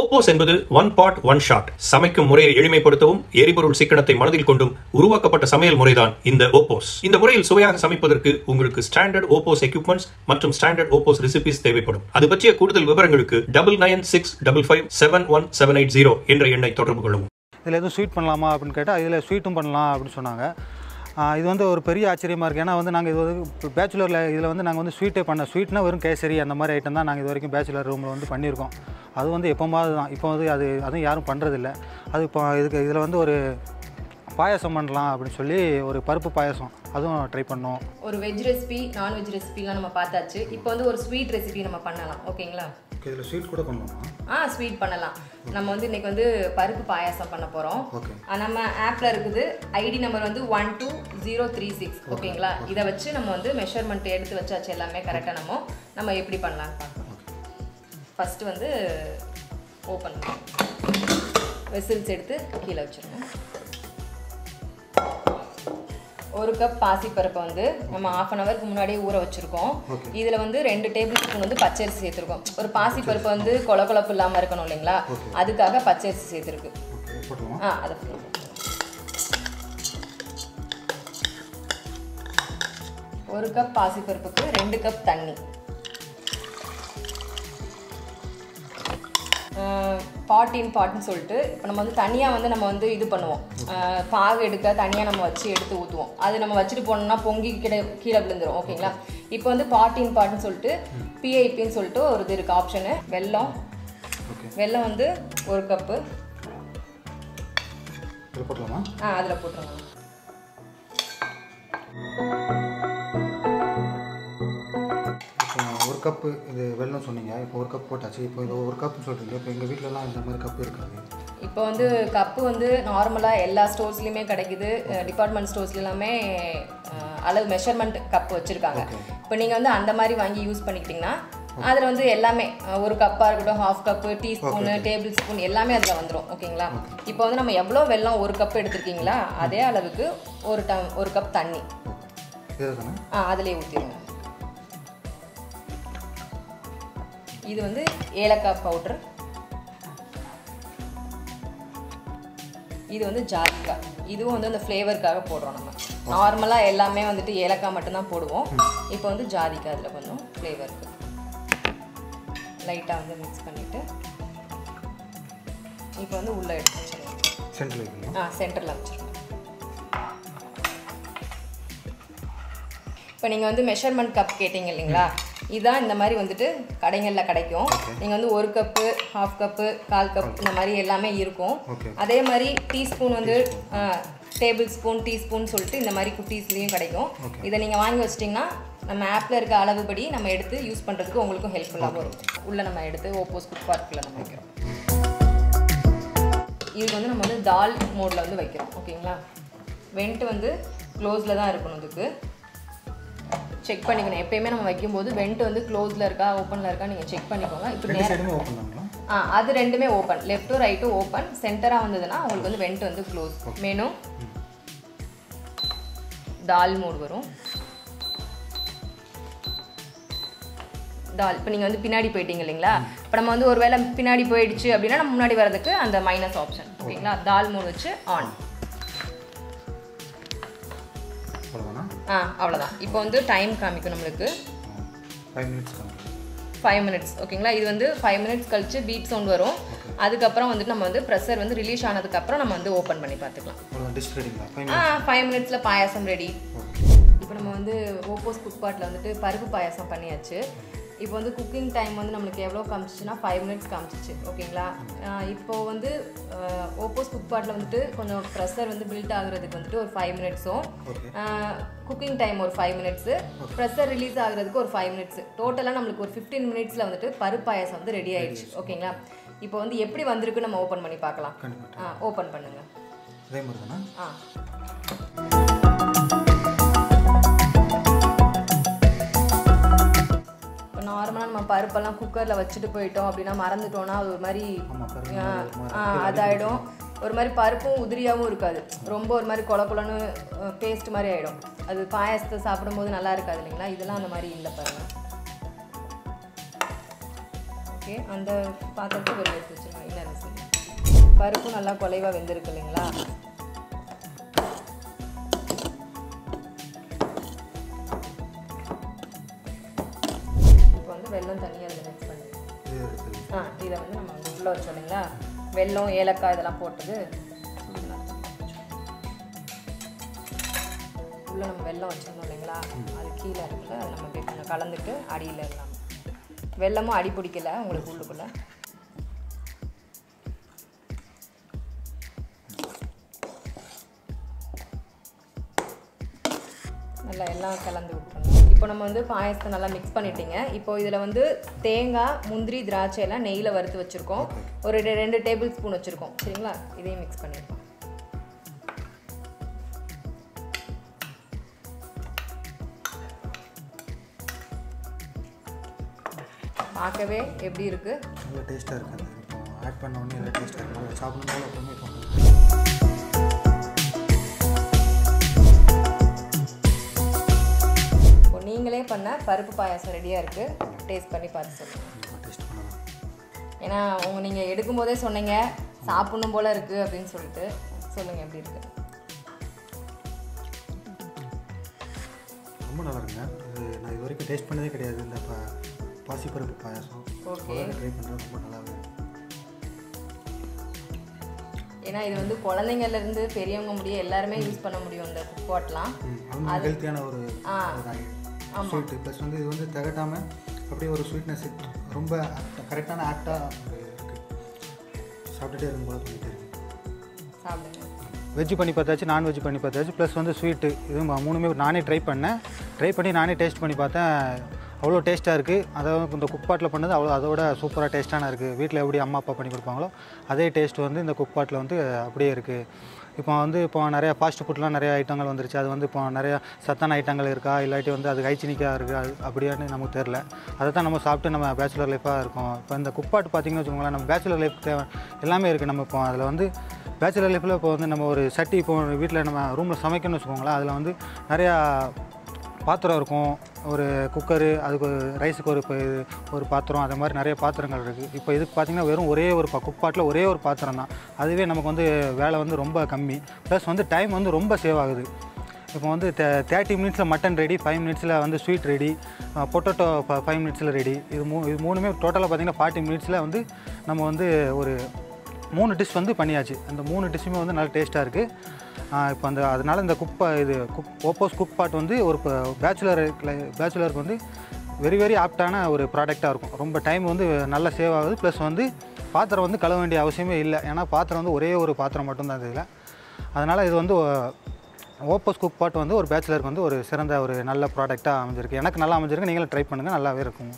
OPOS என்பது one pot one shot. சமைக்கும் முறையை எளிமைப்படுத்தவும் எரிபொருள் சிக்கனத்தை மனதில் கொண்டும் உருவாக்கப்பட்ட சமையல் முறைதான் இந்த OPOS. இந்த முறையில் சுவையாக சமைப்பதற்கு உங்களுக்கு ஸ்டாண்டர்ட் OPOS எக்யூப்மெண்ட்ஸ் மற்றும் ஸ்டாண்டர்ட் OPOS ரெசிபிஸ் தேவைப்படும். அது பற்றிய கூடுதல் விவரங்களுக்கு 9965557180 என்ற எண்ணை தொடர்பு கொள்ளவும். இதில் எதுவும் ஸ்வீட் பண்ணலாமா அப்படின்னு கேட்டால் இதில் ஸ்வீட்டும் பண்ணலாம் அப்படின்னு சொன்னாங்க. இது வந்து ஒரு பெரிய ஆச்சரியமாக இருக்குது. ஏன்னா வந்து நாங்கள் இது வந்து பேச்சுலரில் இதில் வந்து நாங்கள் வந்து ஸ்வீட்னா வெறும் கேசரி அந்த மாதிரி ஐட்டம் தான் நாங்கள் இது வரைக்கும் பேச்சுலர் ரூமில் வந்து பண்ணியிருக்கோம். அது வந்து எப்போமாவது தான். இப்போ வந்து அதுவும் யாரும் பண்ணுறதில்ல. அது இப்போ இதில் வந்து ஒரு பாயசம் பண்ணலாம் அப்படின்னு சொல்லி ஒரு பருப்பு பாயசம் அதுவும் ட்ரை பண்ணோம். ஒரு வெஜ் ரெசிபி நான்வெஜ் ரெசிபிலாம் நம்ம பார்த்தாச்சு. இப்போ வந்து ஒரு ஸ்வீட் ரெசிபி நம்ம பண்ணலாம். ஓகேங்களா? இதில் ஸ்வீட் கூட பண்ணலாமா? ஸ்வீட் பண்ணலாம். நம்ம வந்து இன்றைக்கி வந்து பருப்பு பாயாசம் பண்ண போகிறோம். நம்ம ஆப்பில் இருக்குது. ஐடி நம்பர் வந்து 12036. ஓகேங்களா? இதை வச்சு நம்ம வந்து மெஷர்மெண்ட் எடுத்து வச்சாச்சு. எல்லாமே கரெக்டாக நம்ம எப்படி பண்ணலான்னு பார்க்கலாம். ஃபஸ்ட்டு வந்து ஓப்பன் பண்ணலாம். வெசில்ஸ் எடுத்து கீழே வச்சுருங்க. ஒரு கப் பாசிப்பருப்பை வந்து நம்ம 1/2 ஹவருக்கு முன்னாடியே ஊற வச்சுருக்கோம். இதில் வந்து 2 டேபிள் ஸ்பூன் வந்து பச்சரிசி சேர்த்துருக்கோம். ஒரு பாசிப்பருப்பு வந்து கொழப்பு இல்லாமல் இருக்கணும் இல்லைங்களா? அதுக்காக பச்சரிசி சேர்த்துருக்கு. அதை ஒரு கப் பாசிப்பருப்புக்கு 2 கப் தண்ணி. பாட்டுன்னு சொல்லிட்டு இப்போ நம்ம வந்து தனியாக வந்து நம்ம வந்து இது பண்ணுவோம். பாகு எடுக்க தனியாக நம்ம வச்சு எடுத்து ஊற்றுவோம். அது நம்ம வச்சுட்டு போனோம்னா பொங்கி கீழே விழுந்துடும். ஓகேங்களா? இப்போ வந்து பாட்டுன்னு சொல்லிட்டு PIPன்னு சொல்லிட்டு ஒரு இது இருக்குது ஆப்ஷனு. வெல்லம் வந்து 1 கப்பு. அதில் போட்டுருங்க. ஒரு கப்பு இது வெல்லம் சொன்னீங்க. இப்போ 1 கப் போட்டாச்சு. இப்போ இது 1 கப்புன்னு சொல்கிறீங்க. இப்போ எங்கள் வீட்டிலலாம் இந்த மாதிரி கப்பு இருக்காது. இப்போ வந்து கப்பு வந்து நார்மலாக எல்லா ஸ்டோர்ஸ்லையுமே கிடைக்குது. டிபார்ட்மெண்ட் ஸ்டோர்ஸ்ல எல்லாமே அளவு மெஷர்மெண்ட் கப் வச்சுருக்காங்க. இப்போ நீங்கள் வந்து அந்த மாதிரி வாங்கி யூஸ் பண்ணிக்கிட்டிங்கன்னா அதில் வந்து எல்லாமே 1 கப்பாக இருக்கட்டும், 1/2 கப்பு, டீஸ்பூனு, டேபிள் ஸ்பூன் எல்லாமே அதில் வந்துடும். ஓகேங்களா? இப்போ வந்து நம்ம எவ்வளோ வெல்லம் 1 கப் எடுத்துருக்கீங்களா அதே அளவுக்கு 1 கப் தண்ணி அதிலே ஊற்றிடுங்க. இது வந்து ஏலக்காய் பவுடர். இது வந்து ஜாதிக்காய். இதுவும் வந்து அந்த ஃப்ளேவருக்காக போடுறோம். நம்ம நார்மலாக எல்லாமே வந்துட்டு ஏலக்காய் மட்டும்தான் போடுவோம். இப்போ வந்து ஜாதிக்காய் அதில் கொஞ்சம் ஃப்ளேவருக்கு லைட்டாக வந்து மிக்ஸ் பண்ணிவிட்டு இப்போ வந்து உள்ளே எடுத்து வச்சுருங்க. சென்டரில் வச்சுருங்க. இப்போ நீங்கள் வந்து மெஷர்மெண்ட் கப் கேட்டிங்க இல்லைங்களா? இதுதான் இந்த மாதிரி வந்துட்டு கடைகளில் கிடைக்கும். நீங்கள் வந்து 1 கப்பு, 1/2 கப்பு, 1/4 கப் இந்த மாதிரி எல்லாமே இருக்கும். அதே மாதிரி டீஸ்பூன் வந்து டேபிள் ஸ்பூன், டீஸ்பூன் சொல்லிட்டு இந்த மாதிரி குட்டீஸ்லேயும் கிடைக்கும். இதை நீங்கள் வாங்கி வச்சிட்டிங்கன்னா நம்ம ஆப்பில் இருக்க அளவுபடி நம்ம எடுத்து யூஸ் பண்ணுறதுக்கு உங்களுக்கும் ஹெல்ப்ஃபுல்லாகவும் இருக்கும். உள்ளே நம்ம எடுத்து OPOS குக் பாட்டில் நம்ம வைக்கிறோம். இதுக்கு வந்து நம்ம வந்து தால் மோடில் வந்து வைக்கிறோம். ஓகேங்களா? வெண்ட் வந்து க்ளோஸில் தான் இருக்கணும். இதுக்கு செக் பண்ணிக்கணும். எப்பயுமே நம்ம வைக்கும்போது வெண்ட் வந்து க்ளோஸில் இருக்கா ஓப்பனில் இருக்கா நீங்கள் செக் பண்ணிக்கோங்க. இப்போ அது ரெண்டுமே ஓப்பன். லெஃப்ட்டும் ரைட்டும் ஓப்பன். சென்டராக வந்ததுன்னா உங்களுக்கு வந்து வெண்ட் வந்து க்ளோஸ். மெனு தால் மோட் வரும். தால் இப்போ நீங்கள் வந்து பின்னாடி போயிட்டீங்க இல்லைங்களா? இப்போ நம்ம வந்து ஒரு வேளை பின்னாடி போயிடுச்சு அப்படின்னா நம்ம முன்னாடி வரதுக்கு அந்த மைனஸ் ஆப்ஷன். ஓகேங்களா? தால் மோட் வச்சு ஆன். அவ்வளோதான். இப்போ வந்து டைம் காமிக்கும் நம்மளுக்கு 5 மினிட்ஸ். ஓகேங்களா? இது வந்து 5 மினிட்ஸ் கழிச்சு பீட் சவுண்ட் வரும். அதுக்கப்புறம் வந்துட்டு நம்ம வந்து ப்ரெஷர் வந்து ரிலீஸ் ஆனதுக்கப்புறம் நம்ம வந்து ஓப்பன் பண்ணி பார்த்துக்கலாம். 5 மினிட்ஸில் பாயாசம் ரெடி. இப்போ நம்ம வந்து OPOS குக் பாட்டில் வந்துட்டு பருப்பு பாயாசம் பண்ணியாச்சு. இப்போ வந்து குக்கிங் டைம் வந்து நம்மளுக்கு எவ்வளோ காமிச்சிச்சுன்னா 5 மினிட்ஸ் காமிச்சிச்சு. ஓகேங்களா? இப்போது வந்து OPOS குக் பாட்டில் வந்துட்டு கொஞ்சம் ப்ரெஷர் வந்து பில்ட் ஆகுறதுக்கு வந்துட்டு ஒரு 5 மினிட்ஸும், குக்கிங் டைம் ஒரு 5 மினிட்ஸு, ப்ரெஷர் ரிலீஸ் ஆகுறதுக்கு ஒரு 5 மினிட்ஸ். டோட்டலாக நம்மளுக்கு ஒரு 15 மினிட்ஸில் வந்துட்டு பருப்பு பாயாசம் வந்து ரெடி ஆகிடுச்சு. ஓகேங்களா? இப்போ வந்து எப்படி வந்திருக்கு நம்ம ஓப்பன் பண்ணி பார்க்கலாம். ஓப்பன் பண்ணுங்கள். நார்மலாக நம்ம பருப்பெல்லாம் குக்கரில் வச்சுட்டு போயிட்டோம் அப்படின்னா மறந்துட்டோன்னா அது ஒரு மாதிரி அதாயிடும். ஒரு மாதிரி பருப்பும் உதிரியாகவும் இருக்காது. ரொம்ப ஒரு மாதிரி கொலன்னு பேஸ்ட் மாதிரி ஆகிடும். அது பாயாசத்தை சாப்பிடும்போது நல்லா இருக்காது இல்லைங்களா? இதெல்லாம் அந்த மாதிரி இல்லை பாருங்கள். ஓகே, அந்த பாத்திரத்தை வெளியே எடுத்து வச்சுருங்க. பருப்பு நல்லா குலைவாக வெந்திருக்கு இல்லைங்களா? இப்போ வந்து வெல்லம் தனியாக அதில் மிக்ஸ் பண்ணி இதை வந்து நம்ம உள்ளே வச்சோம் இல்லைங்களா? வெல்லம் ஏலக்காய் இதெல்லாம் போட்டது உள்ளே நம்ம வெல்லம் வச்சுருந்தோம் இல்லைங்களா? அது கீழே இருக்குல்ல, அது நம்ம அப்படியே கொஞ்சம் கலந்துட்டு அடியில் இருக்கலாம். வெல்லமும் அடி பிடிக்கல உங்களுக்கு உள்ளுக்குள்ளே. நல்லா எல்லாம் கலந்து விட்டுருணும். இப்போ நம்ம வந்து பாயசத்தை நல்லா மிக்ஸ் பண்ணிட்டீங்க. இப்போ இதில் வந்து தேங்காய், முந்திரி, திராட்சை எல்லாம் நெய்யில் வறுத்து வச்சுருக்கோம். ஒரு 2 டேபிள் ஸ்பூன் வச்சுருக்கோம். சரிங்களா? இதையும் மிக்ஸ் பண்ணியிருக்கோம். பார்க்கவே எப்படி இருக்குது? நல்ல டேஸ்ட்டாக இருக்குது. இப்போ ஆட் பண்ண உடனே நல்லா டேஸ்ட்டாக இருக்குது. சாப்பிடும்போது எப்பவுமே தோணும். இப்போ நீங்களே பண்ண பருப்பு பாயாசம் ரெடியாக இருக்குது. டேஸ்ட் பண்ணி பார்த்து சொல்லுங்கள். டேஸ்ட் பண்ணலாம். ஏன்னா நீங்கள் எடுக்கும்போதே சொன்னீங்க சாப்பிடணும் போல் இருக்குது அப்படின்னு சொல்லிட்டு. சொல்லுங்கள் எப்படி இருக்குது? ரொம்ப நல்லா இருக்குங்க. இது நான் இது வரைக்கும் டேஸ்ட் பண்ணதே கிடையாது. இந்த பாசிப்பருப்பு பாயாசம் ஓகே ட்ரை பண்ணுறது ரொம்ப நல்லா இருக்குது. ஏன்னா இது வந்து குழந்தைங்கள்லேருந்து பெரியவங்க முடிய எல்லாருமே யூஸ் பண்ண முடியும் இந்த குக் பாட்லாம். அது ஹெல்த்தியான ஒரு ஸ்வீட்டு. ப்ளஸ் வந்து இது வந்து திகட்டாமல் அப்படியே ஒரு ஸ்வீட்னஸ் ரொம்ப கரெக்டான ஆக்டாக இருக்குது. சாப்பிட்டுட்டே இருக்கும் போல பண்ணிகிட்டே இருக்குது. சாப்பிடுங்க. வெஜ் பண்ணி பார்த்தாச்சு, நான்வெஜ் பண்ணி பார்த்தாச்சு, ப்ளஸ் வந்து ஸ்வீட்டு. இது 3மே நானே ட்ரை பண்ணி நானே டேஸ்ட் பண்ணி பார்த்தேன். அவ்வளோ டேஸ்ட்டாக இருக்குது. அதாவது இந்த குக்பாட்டில் பண்ணது அதோட சூப்பராக டேஸ்ட்டான இருக்குது. வீட்டில் எப்படி அம்மா அப்பா பண்ணி கொடுப்பாங்களோ அதே டேஸ்ட் வந்து இந்த குக்பாட்டில் வந்து அப்படியே இருக்குது. இப்போ நிறையா ஃபாஸ்ட் ஃபுட்லாம் நிறைய ஐட்டங்கள் வந்துருச்சு. அது வந்து இப்போ நிறையா சத்தான ஐட்டங்கள் இருக்கா, இல்லாட்டி வந்து அது ஹைஜீனிக்காக இருக்குது, அது அப்படியான்னு நமக்கு தெரில. அதை தான் நம்ம சாப்பிட்டு நம்ம பேச்சுலர் லைஃபாக இருக்கோம். இப்போ இந்த குக்பாட் பார்த்திங்கன்னு வச்சுக்கோங்களேன், நம்ம பேச்சுலர் லைஃப் தேவை எல்லாமே இருக்குது. நம்ம இப்போ அதில் வந்து பேச்சுலர் லைஃப்பில் இப்போ வந்து நம்ம ஒரு சட்டி இப்போ வீட்டில் நம்ம ரூமில் சமைக்கணும்னு வச்சுக்கோங்களேன், அதில் வந்து நிறையா பாத்திரம் இருக்கும். ஒரு குக்கரு, அதுக்கு ரைஸுக்கு ஒரு பாத்திரம், அது மாதிரி நிறைய பாத்திரங்கள் இருக்குது. இப்போ இதுக்கு பார்த்திங்கன்னா வெறும் ஒரே ஒரு குக்பாட்டில் ஒரே ஒரு பாத்திரம் தான். அதுவே நமக்கு வந்து வேலை வந்து ரொம்ப கம்மி. ப்ளஸ் வந்து டைம் வந்து ரொம்ப சேவ் ஆகுது. இப்போ வந்து 30 மினிட்ஸில் மட்டன் ரெடி, 5 மினிட்ஸில் வந்து ஸ்வீட் ரெடி, பொட்டேட்டோ 5 மினிட்ஸில் ரெடி. இது மூணுமே டோட்டலாக பார்த்திங்கன்னா 40 மினிட்ஸில் வந்து நம்ம வந்து ஒரு 3 டிஷ் வந்து பண்ணியாச்சு. அந்த 3 டிஷ்ஷுமே வந்து நல்லா டேஸ்ட்டாக இருக்குது. இப்போ அதனால் இந்த ஓப்போஸ் குக் பாட் வந்து ஒரு பேச்சுலருக்கு வந்து வெரி வெரி ஆப்டான ஒரு ப்ராடக்டாக இருக்கும். ரொம்ப டைம் வந்து நல்லா சேவ் ஆகுது. ப்ளஸ் வந்து பாத்திரம் வந்து கழுவ வேண்டிய அவசியமே இல்லை. ஏன்னா பாத்திரம் வந்து ஒரே ஒரு பாத்திரம் மட்டும்தான் இதில். அதனால் இது வந்து ஓப்போஸ் குக் பாட் வந்து ஒரு பேச்சுலருக்கு வந்து ஒரு சிறந்த ஒரு நல்ல ப்ராடக்டாக அமைஞ்சிருக்கு. எனக்கு நல்லா அமைஞ்சிருக்கு. நீங்களும் ட்ரை பண்ணுங்கள், நல்லாவே இருக்கும்.